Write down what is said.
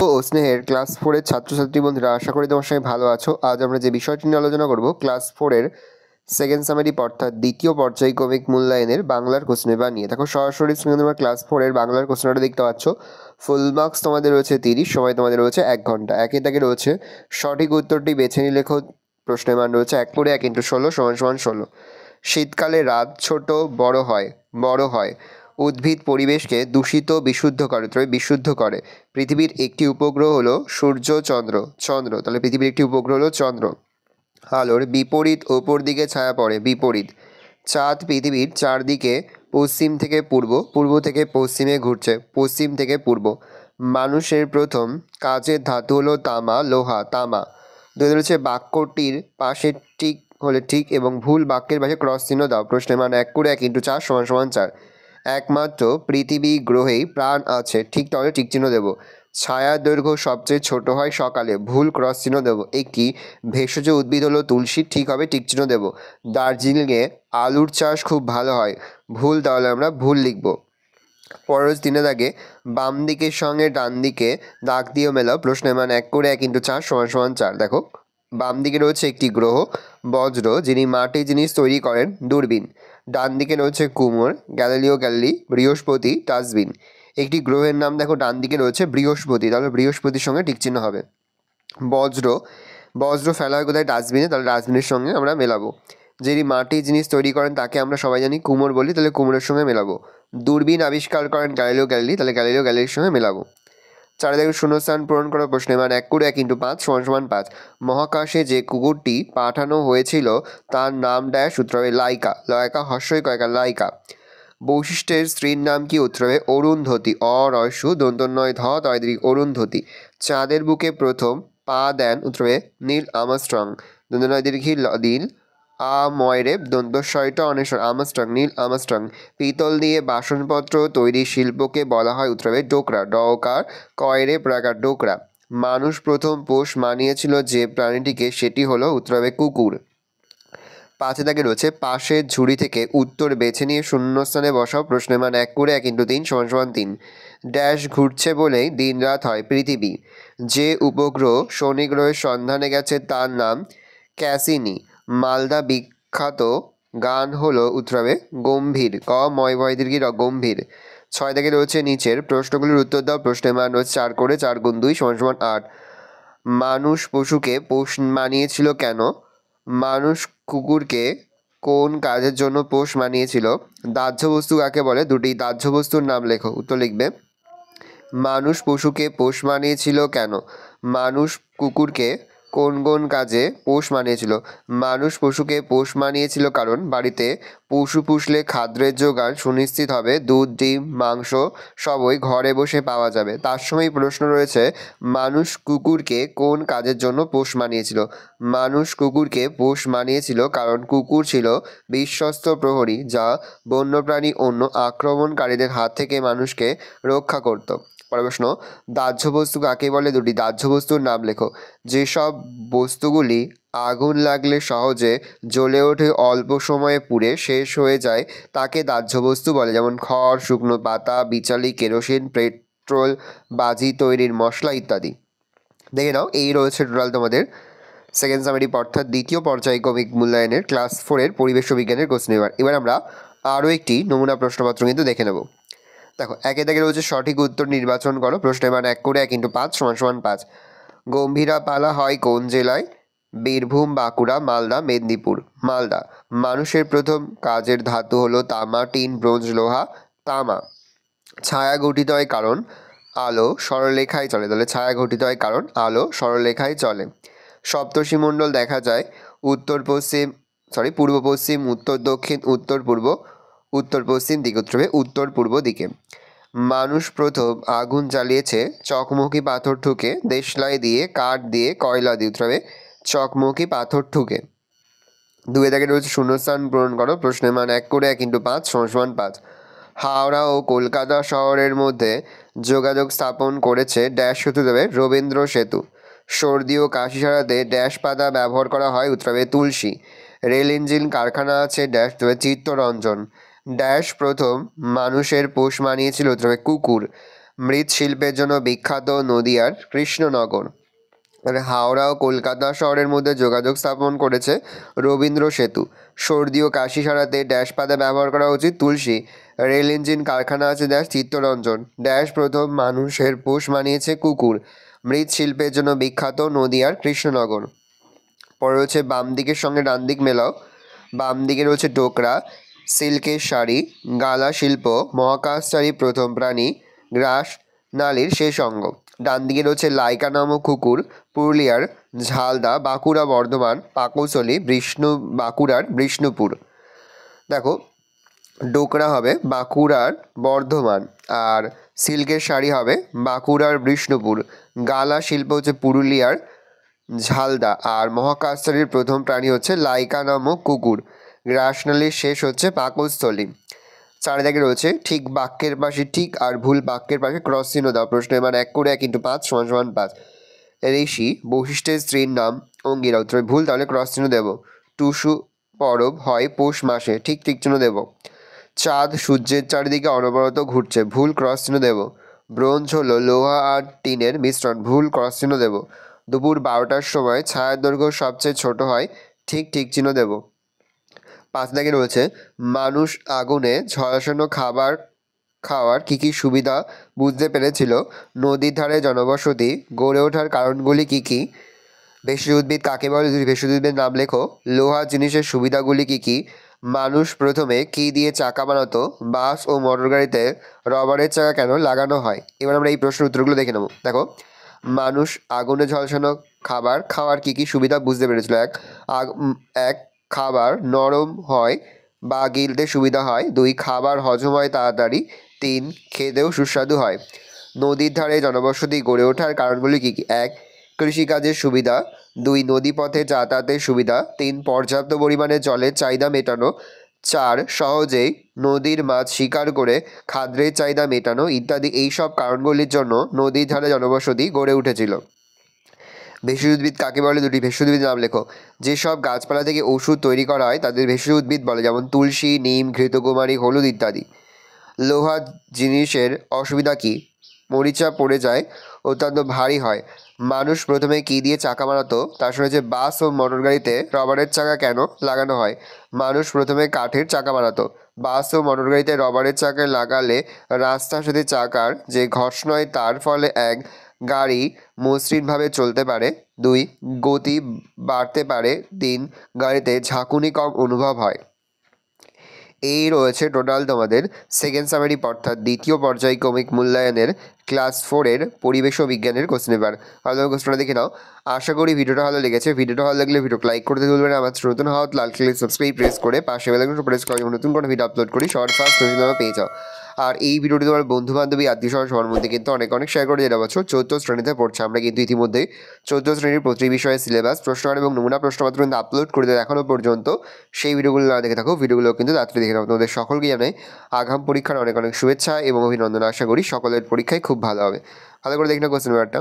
ও স্নেহের ক্লাস 4-এর ছাত্রছাত্রী বন্ধুরা, আশা করি তোমার সঙ্গে ভালো আছো। আজ আমরা যে বিষয়টি নিয়ে আলোচনা করব, ক্লাস 4-এর সেকেন্ড সামারি অর্থাৎ দ্বিতীয় পর্যায়ক্রমিক মূল্যায়নের বাংলার কোশ্চেন পেপার নিয়ে। দেখো সরাসরি স্ক্রিনে তোমরা ক্লাস 4-এর বাংলার কোশ্চেনটা দেখতে পাচ্ছ। ফুল মার্কস তোমাদের রয়েছে 30, সময় তোমাদের রয়েছে 1 ঘন্টা। একে দাগে রয়েছে সঠিক উত্তরটি বেছে নিয়ে লেখো। প্রশ্নের মান রয়েছে 1 করে 1 × 16 = 16। শীতকালে রাত ছোট বড় হয়। উদ্ভিদ পরিবেশকে দূষিত বিশুদ্ধ করে। পৃথিবীর একটি উপগ্রহ হলো সূর্য, চন্দ্র। তাহলে পৃথিবীর একটি উপগ্রহ হলো চন্দ্র। আলোর বিপরীত ওপর দিকে ছায়া পড়ে, বিপরীত। চাঁদ পৃথিবীর চারদিকে পশ্চিম থেকে পূর্ব থেকে পশ্চিমে ঘুরছে, পশ্চিম থেকে পূর্ব। মানুষের প্রথম কাজের ধাতু হলো লোহা, তামা। রয়েছে বাক্যটির পাশে ঠিক হলে ঠিক এবং ভুল বাক্যের পাশে ক্রস চিহ্ন দাও। প্রশ্নের মান 1 করে 1 × 4 = 4। একমাত্র পৃথিবী গ্রহেই প্রাণ আছে, ঠিক তাহলে ঠিক চিহ্ন দেব। ছায়ার দৈর্ঘ্য সবচেয়ে ছোট হয় সকালে, ভুল ক্রস চিহ্ন দেব। একটি ভেষজ উদ্ভিদ হলো তুলসী, ঠিক হবে, ঠিক চিহ্ন দেব। দার্জিলিংয়ে আলুর চাষ খুব ভালো হয়, ভুল, তাহলে আমরা ভুল লিখব। পরের 3 দাগে বাম দিকের সঙ্গে ডান দিকে দাগ দিয়ে মেলাও। প্রশ্নের মান 1 করে 1 × 4 = 4। দেখো বাম দিকে রয়েছে একটি গ্রহ বজ্র, যিনি মাটির জিনিস তৈরি করেন, দূরবীন। ডান দিকে রয়েছে কুমোর, গ্যালিলিও গ্যালিলি। বৃহস্পতি, ডাস্টবিন। একটি গ্রহের নাম দেখো ডান দিকে রয়েছে বৃহস্পতি, তাহলে বৃহস্পতির সঙ্গে টিক চিহ্ন হবে। বজ্র ফেলা হয় কোথায়? ডাস্টবিনে, তাহলে ডাস্টবিনের সঙ্গে আমরা মেলাবো। যিনি মাটির জিনিস তৈরি করেন তাকে আমরা সবাই জানি কুমোর বলি, তাহলে কুমোরের সঙ্গে মেলাবো। দূরবীন আবিষ্কার করেন গ্যালিলিও গ্যালিলি, তাহলে গ্যালিলিও গ্যালিলির সঙ্গে মেলাবো। 4 দাগে শূন্যস্থান পূরণ করা। প্রশ্নের মান 1 করে 1 × 5 = 5। মহাকাশে যে কুকুরটি পাঠানো হয়েছিল তার নাম ড্যাশ, উত্তর হবে লাইকা, লাইকা। বৈশিষ্ট্যের স্ত্রীর নাম কি? উত্তর হবে অরুন্ধতী, অরুন্ধতী। চাঁদের বুকে প্রথম পা দেন, উত্তর হবে Neil Armstrong, Neil Armstrong, Neil Armstrong. পিতল দিয়ে বাসনপত্র তৈরি শিল্পকে বলা হয়, উত্তর হবে ডোকরা, ডোকরা। মানুষ প্রথম পোষ মানিয়েছিল যে প্রাণীটিকে, সেটি হলো, উত্তর হবে কুকুর। 5 দাগে রয়েছে পাশের ঝুড়ি থেকে উত্তর বেছে নিয়ে শূন্যস্থানে বসাও। প্রশ্নের মান 1 করে 1 × 3 = 3। ড্যাশ ঘুরছে বলেই দিন রাত হয়, পৃথিবী। যে উপগ্রহ শনি গ্রহের সন্ধানে গেছে তার নাম ক্যাসিনি। মালদা বিখ্যাত গান হলো, উত্তর হবে গম্ভীর, গম্ভীর। 6 দাগে রয়েছে নিচের প্রশ্নগুলির উত্তর দাও। প্রশ্নের মান রয়েছে 4 করে 4 × 2 = 8। মানুষ পশুকে পোষ মানিয়েছিল কেন? মানুষ কুকুরকে কোন কাজের জন্য পোষ মানিয়েছিল? দাহ্য বস্তু কাকে বলে? দুটি দাহ্য বস্তুর নাম লেখো। উত্তর লিখবে। মানুষ পশুকে পোষ মানিয়েছিল কেন? মানুষ কুকুরকে কোন কাজে পোষ মানিয়েছিল? মানুষ পশুকে পোষ মানিয়েছিল কারণ বাড়িতে পশু পুষলে খাদ্যের জোগান সুনিশ্চিত হবে, দুধ, ডিম, মাংস সবই ঘরে বসে পাওয়া যাবে। তার সময়ই প্রশ্ন রয়েছে, মানুষ কুকুরকে কোন কাজের জন্য পোষ মানিয়েছিল? মানুষ কুকুরকে পোষ মানিয়েছিল কারণ কুকুর ছিল বিশ্বস্ত প্রহরী, যা বন্যপ্রাণী অন্য আক্রমণকারীদের হাত থেকে মানুষকে রক্ষা করত। প্রশ্ন, দাহ্য বস্তু কাকে বলে? দুটি দাহ্য বস্তুর নাম লেখো। যেসব বস্তুগুলি আগুন লাগলে সহজে জ্বলে ওঠে, অল্প সময়ে পুড়ে শেষ হয়ে যায়, তাকে দাহ্য বস্তু বলে। যেমন খড়, শুকনো পাতা, বিচালি, কেরোসিন, পেট্রোল, বাজি তৈরির মশলা ইত্যাদি। দেখে নাও, এই রয়েছে টোটাল তোমাদের সেকেন্ড সামারি অর্থাৎ দ্বিতীয় পর্যায়ক্রমিক মূল্যায়নের ক্লাস 4-এর পরিবেশ ও বিজ্ঞানের কোশ্চেন পেপার। এবার আমরা আরও একটি নমুনা প্রশ্নপত্র কিন্তু দেখে নেব। দেখো একে দাগে রয়েছে সঠিক উত্তর নির্বাচন করো। প্রশ্নের মান 1 করে 1 × 5 = 5। গম্ভীরা পালা হয় কোন জেলায়? বীরভূম, বাঁকুড়া, মালদা, মেদিনীপুর। মালদা। মানুষের প্রথম কাজের ধাতু হলো তামা, টিন, ব্রোঞ্জ, লোহা। তামা। ছায়া গঠিত হয় কারণ আলো সরলরেখায় চলে, তাহলে ছায়া গঠিত হয় কারণ আলো সরলরেখায় চলে। সপ্তর্ষিমণ্ডল দেখা যায় পূর্ব পশ্চিম, উত্তর দক্ষিণ, উত্তর পূর্ব, উত্তর পশ্চিম দিকে, উত্তর হবে উত্তর পূর্ব দিকে। মানুষ প্রথম আগুন জ্বালিয়েছে চকমকি পাথর ঠুকে, দেশলাই দিয়ে, কাঠ দিয়ে, কয়লা দিয়ে, উত্তর হবে চকমকি পাথর ঠুকে। 2 দাগে রয়েছে শূন্যস্থান পূরণ করো। প্রশ্নের মান 1 করে 1 × 5 = 5। হাওড়া ও কলকাতা শহরের মধ্যে যোগাযোগ স্থাপন করেছে ড্যাশ সেতু দেবে, রবীন্দ্র সেতু। সর্দি ও কাশি সারাতে ড্যাশ পাতা ব্যবহার করা হয়, উত্তর হবে তুলসী। রেল ইঞ্জিন কারখানা আছে ড্যাশ দেবে, চিত্তরঞ্জন। ড্যাশ প্রথম মানুষের পোষ মানিয়েছিল, উত্তর হবে কুকুর। মৃৎশিল্পের জন্য বিখ্যাত নদিয়ার কৃষ্ণনগর। হাওড়া ও কলকাতা শহরের মধ্যে যোগাযোগ স্থাপন করেছে রবীন্দ্র সেতু। সর্দি ও কাশি সারাতে ড্যাশ পাতা ব্যবহার করা উচিত তুলসী। রেল ইঞ্জিন কারখানা আছে ড্যাশ চিত্তরঞ্জন। ড্যাশ প্রথম মানুষের পোষ মানিয়েছে কুকুর। মৃৎশিল্পের জন্য বিখ্যাত নদিয়ার কৃষ্ণনগর। পরে রয়েছে বাম দিকের সঙ্গে ডান দিক মেলাও। বাম দিকে রয়েছে ডোকরা, সিল্কের শাড়ি, গালা শিল্প, মহাকাশচারী প্রথম প্রাণী, গ্রাস নালীর শেষ অঙ্গ। ডান দিকে রয়েছে লাইকা নামক কুকুর, পুরুলিয়ার ঝালদা, বাঁকুড়া বর্ধমান, পাকৌশলী বাঁকুড়ার বিষ্ণুপুর। দেখো, ডোকরা হবে বাঁকুড়ার বর্ধমান, আর সিল্কের শাড়ি হবে বাঁকুড়ার বিষ্ণুপুর। গালা শিল্প হচ্ছে পুরুলিয়ার ঝালদা, আর মহাকাশচারীর প্রথম প্রাণী হচ্ছে লাইকা নামক কুকুর। গ্রাসনালীর শেষ হচ্ছে পাকস্থলী। চারিদিকে রয়েছে ঠিক বাক্যের পাশে ঠিক আর ভুল বাক্যের পাশে ক্রস চিহ্ন দাও। প্রশ্নের মান 1 করে 1 × 5 = 5। ঋষি বশিষ্ঠের স্ত্রীর নাম অঙ্গিরা, উত্তরে ভুল, তাহলে ক্রস চিহ্ন দেব। টুসু পরব হয় পৌষ মাসে, ঠিক ঠিক চিহ্ন দেব। চাঁদ সূর্যের চারিদিকে অনবরত ঘুরছে, ভুল, ক্রস চিহ্ন দেব। ব্রোঞ্জ হলো লোহা আর টিনের মিশ্রণ, ভুল, ক্রস চিহ্ন দেব। দুপুর 12টার সময় ছায়ার দৈর্ঘ্য সবচেয়ে ছোট হয়, ঠিক ঠিক চিহ্ন দেব। 5 দাগে রয়েছে মানুষ আগুনে ঝলসানো খাবার খাওয়ার কী কী সুবিধা বুঝতে পেরেছিল। নদীর ধারে জনবসতি গড়ে ওঠার কারণগুলি কী কী। ভেষজ উদ্ভিদ কাকে বলে, ভেষজ উদ্ভিদের নাম লেখো। লোহা জিনিসের সুবিধাগুলি কী কী। মানুষ প্রথমে কী দিয়ে চাকা বানাতো। বাস ও মোটর গাড়িতে রবারের চাকা কেন লাগানো হয়। এবার আমরা এই প্রশ্নের উত্তরগুলো দেখে নেব। দেখো, মানুষ আগুনে ঝলসানো খাবার খাওয়ার কী কী সুবিধা বুঝতে পেরেছিল। এক খাবার নরম হয় বা গিলতে সুবিধা হয়। 2 খাবার হজম হয় তাড়াতাড়ি। 3 খেতেও সুস্বাদু হয়। নদীর ধারে জনবসতি গড়ে ওঠার কারণগুলি কী কী। 1 কৃষিকাজের সুবিধা। 2 নদীপথে যাতায়াতের সুবিধা। 3 পর্যাপ্ত পরিমাণে জলের চাহিদা মেটানো। 4 সহজেই নদীর মাছ শিকার করে খাদ্যের চাহিদা মেটানো ইত্যাদি। এইসব কারণগুলির জন্য নদীর ধারে জনবসতি গড়ে উঠেছিল। ভেষজ উদ্ভিদ কাকে বলে, 2টি ভেষজ উদ্ভিদের নাম লেখো। যেসব গাছপালা থেকে ওষুধ তৈরি করা হয় তাদের ভেষজ উদ্ভিদ বলে, যেমন তুলসী, নিম, ঘৃতকুমারী, হলুদ ইত্যাদি। লোহা জিনিসের অসুবিধা কী। মরিচা পড়ে যায়, অত্যন্ত ভারী হয়। মানুষ প্রথমে কী দিয়ে চাকা বানাতো, তার সঙ্গে যে বাস ও মোটর গাড়িতে রবারের চাকা কেন লাগানো হয়। মানুষ প্রথমে কাঠের চাকা বানাতো। বাস ও মোটর গাড়িতে রবারের চাকা লাগালে রাস্তার সাথে চাকার যে ঘর্ষণ হয় তার ফলে এক গাড়ি মসৃণভাবে চলতে পারে। 2 গতি বাড়তে পারে। 3 গাড়িতে ঝাঁকুনি কম অনুভব হয়। এই রয়েছে টোটাল তোমাদের সেকেন্ড সামারি অর্থাৎ দ্বিতীয় পর্যায়ক্রমিক মূল্যায়নের ক্লাস 4-এর পরিবেশ ও বিজ্ঞানের কোশ্চেন পেপার। ভালো কোশ্চেনটা দেখে নাও। আশা করি ভিডিওটা ভালো লেগেছে। ভিডিওটা ভালো লাগলে ভিডিও লাইক করতে ভুলবেন না। আমার নতুন হওয়া লাল কালার সাবস্ক্রাইব প্রেস করে পাশে বেল আইকনটা প্রেস করে নতুন কোনো ভিডিও আপলোড করি সবার ফার্স্ট তোমরা পেয়ে যাও। আর এই ভিডিওটি তোমার বন্ধু বান্ধবী আত্মীয় স্বজন সবার মধ্যে কিন্তু অনেক শেয়ার করে যেটা বছর 4th শ্রেণীতে পড়ছে। আমরা কিন্তু ইতিমধ্যেই 4th শ্রেণীর প্রতি বিষয়ে সিলেবাস, প্রশ্নমান এবং নমুনা প্রশ্নপত্র কিন্তু আপলোড করে দেয় এখনও পর্যন্ত। সেই ভিডিওগুলো না দেখে থাকো, ভিডিওগুলো কিন্তু তাড়াতাড়ি দেখে নাও। তোমাদের সকলকে জানাই আগাম পরীক্ষার অনেক শুভেচ্ছা এবং অভিনন্দন। আশা করি সকলের পরীক্ষায় খুব ভালো হবে। ভালো করে দেখে নাও কোশ্চেন পেপারটা।